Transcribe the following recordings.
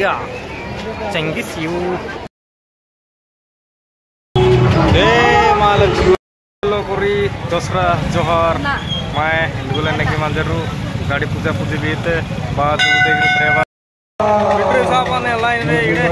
ya. Cenggis you. Malam lo kuri dosra johar. Mai bulan lagi manjaru. Gadi puja puji bete. Batu dek trewa. Bitri siapa nih lain deh ini.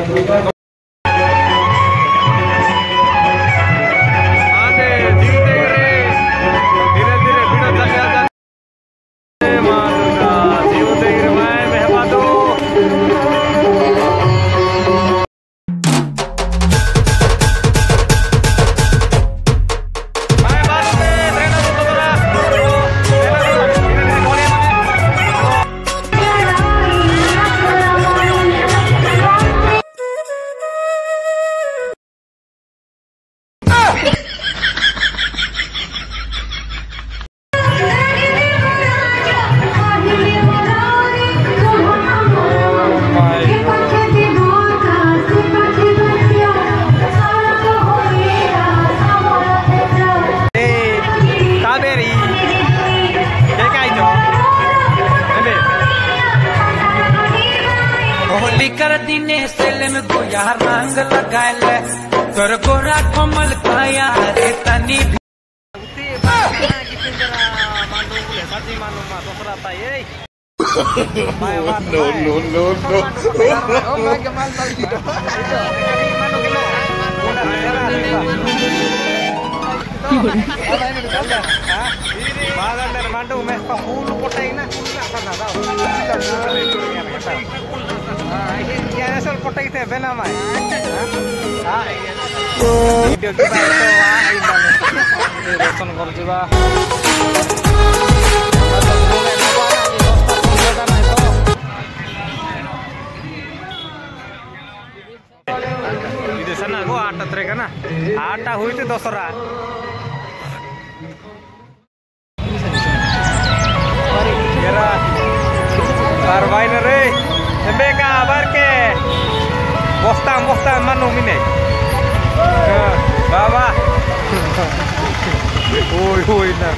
कर दीने सेले में गोया रंग लगाए ले तोर गोरा कमल काया रे तनी Ya asal kota itu benar mai. Video kita itu ini reson kor juga. Di sana gua आटा ट्रेका ना आटा हुई थी दोसरा Barbain re, sebeka abar ke, bostan manu mine, baba, na,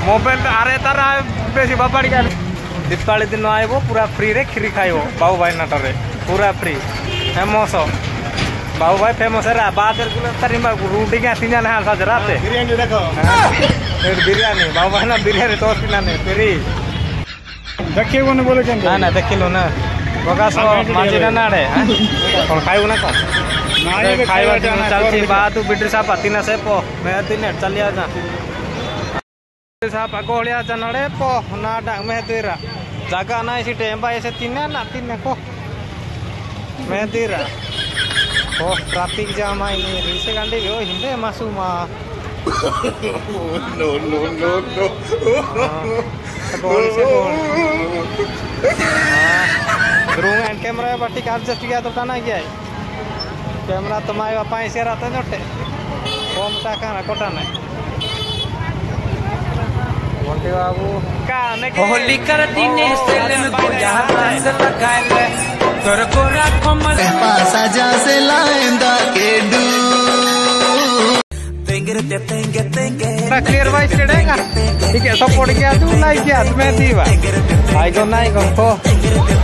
mobil are tara besi bapar kan, dipali din aye wo pura free re khiri khayo, bau bhai na tare, pura free, famous ho, bau bhai famous era, baadar gula tarima ruti ka tinya na hal sajra te, biryani dekho, biryani, bau bhai na biryani tos pina ne, free. देखे वो ने बोले क्या ना देखे लो ना bagasse माजी ना नाड़े और खाई ना कौन खाई वाले ना चलती बात बिट्री साहब आती ना से पो मैं दिन नेट चल लिया जा बिट्री साहब आगो लिया जा नाड़े पो ना डांग मैं तेरा जागा ना इसी टेम बाय से तीन ना को मैं तेरा ओ ट्रैफिक जाम आई नहीं रिसे गांडी यो हिंदे Masuma no Gerungan kamera batik adjust juga tuh tanah ya. Kamera temai apa yang saya rata nyote. Bom takkan aku tanah. Bonti babu. Holi कर दीने सेले में गोया रंग लगाए ले तोर गोरा कमल साजा से लाइंदा के डू clear voice चढ़ेगा ठीक है सपोर्ट किया तू लाइक किया मैं दीवा आइकॉन ना आइकॉन को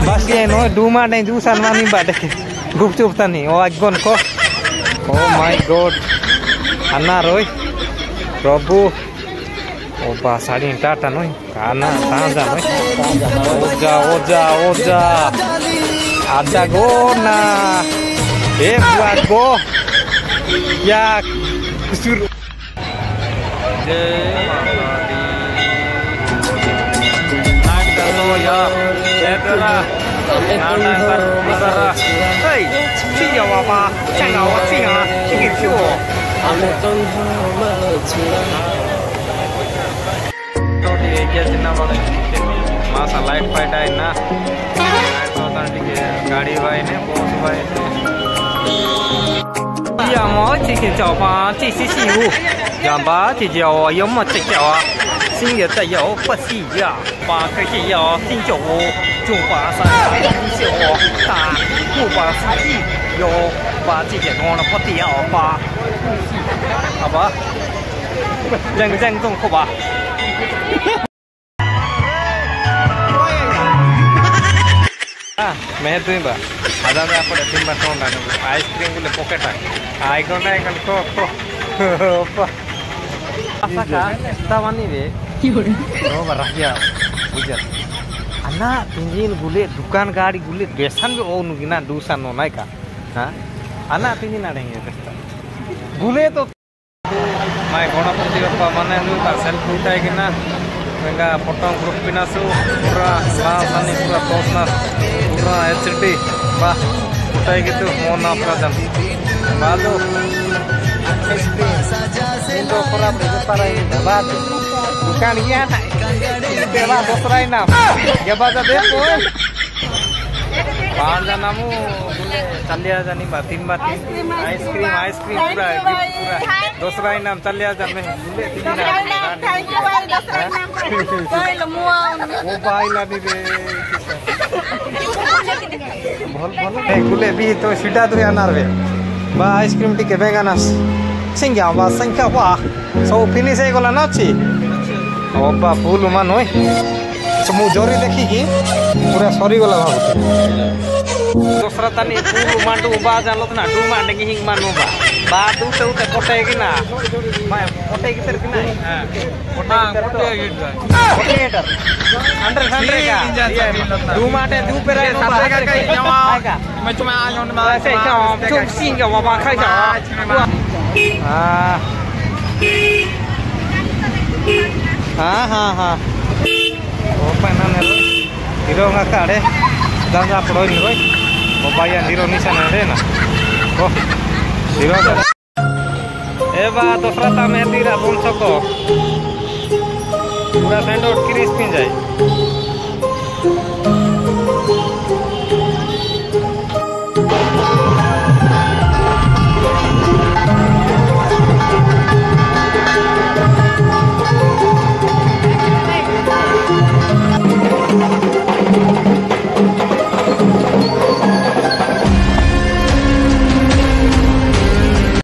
बस ये नो डूमा नहीं दूसरा मानी बात है गुपचुप था नहीं ओ आइकॉन को ओ माय गॉड अन्ना रोय प्रभु ओ बासारी टाटा नोई काना ताजा नोई ओजा ada go na buat go ya kusur ya Edra Nanantar Besara Hei Cia apa Cia apa Cia Cia Cia तो ठीक है जितना बड़े मासा लाइट फाइट आई ना ठीक है गाड़ी भाई ने बॉस भाई ने या मो ठीक है जाओ पा जी सी सी वो या बा जी जाओ यो मो जी जाओ 新也在有不西呀，八个是要新酒，九八三九大，六八三一有把这些光了不掉吧，好吧，认中好吧。मैं तुम्हें ada apa deh timba tonda ice cream gule pocket icon kok apa apa kan tawani deh oh barahya bujar anak tinjil gule dukan gadi gule besan be oh nugina dusan no naik हाँ anak tinjil ada yang itu gule to mai gona putih apa mana lu tak selfie utai kena mereka potong grup pinasu pura langsani pura posnas pura HD bah utai gitu mau naprajan balu itu pura berjumpa ini batu bukan iya nak bela dosrai nam ya baca deh pun panjang namu boleh चलिया जानी बातिन ice cream पूरा दूसरा नाम चलिया जा में बुले तीन वो भाई लानी दे बोल गुले भी तो सीधा तो यार वे बा आइसक्रीम टिके बेगानास संख्या बा संख्या वा सो फिनिश है गोला ना छी ओ बा फूल मान होय समु जोरी देखी की पूरा सरी गोला भागते दूसरा तनी फूल मांडू बा जानो ना डू मांडे की हिंग मानो बा दू ते उते पोटे की ना मैं पोटे की तरफ ना हां पोटे हीटर 100 का डू मांडे दू पे रे साथे का कई का मैं तुम्हें आ जाऊं ना ऐसे क्या चुप सिंह का वा खाई जा हां ओ पना ने हीरो का काड़े दादा पड़ो नि रोय ओ बाया हीरो निशान है ना ओ हीरो ए बा दूसरा ता में तीरा बोल सको पूरा सैंडविच क्रिस्पी जाए